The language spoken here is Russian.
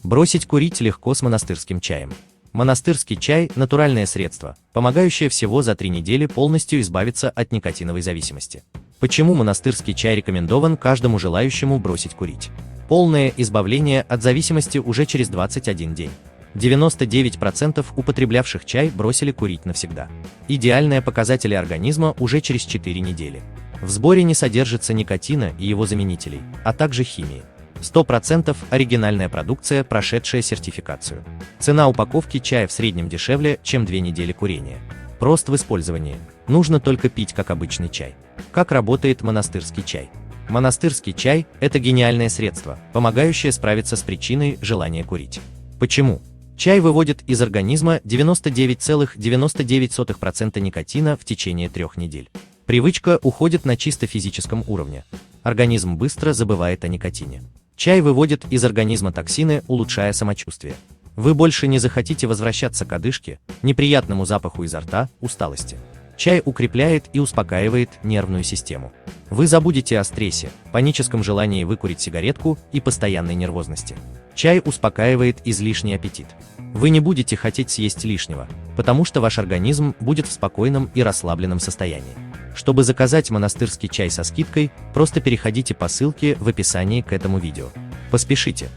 Бросить курить легко с монастырским чаем. Монастырский чай – натуральное средство, помогающее всего за 3 недели полностью избавиться от никотиновой зависимости. Почему монастырский чай рекомендован каждому желающему бросить курить? Полное избавление от зависимости уже через 21 день. 99% употреблявших чай бросили курить навсегда. Идеальные показатели организма уже через 4 недели. В сборе не содержится никотина и его заменителей, а также химии. 100% оригинальная продукция, прошедшая сертификацию. Цена упаковки чая в среднем дешевле, чем 2 недели курения. Прост в использовании. Нужно только пить как обычный чай. Как работает монастырский чай? Монастырский чай – это гениальное средство, помогающее справиться с причиной желания курить. Почему? Чай выводит из организма 99,99% никотина в течение 3 недель. Привычка уходит на чисто физическом уровне. Организм быстро забывает о никотине. Чай выводит из организма токсины, улучшая самочувствие. Вы больше не захотите возвращаться к одышке, неприятному запаху изо рта, усталости. Чай укрепляет и успокаивает нервную систему. Вы забудете о стрессе, паническом желании выкурить сигаретку и постоянной нервозности. Чай успокаивает излишний аппетит. Вы не будете хотеть съесть лишнего, потому что ваш организм будет в спокойном и расслабленном состоянии. Чтобы заказать монастырский чай со скидкой, просто переходите по ссылке в описании к этому видео. Поспешите!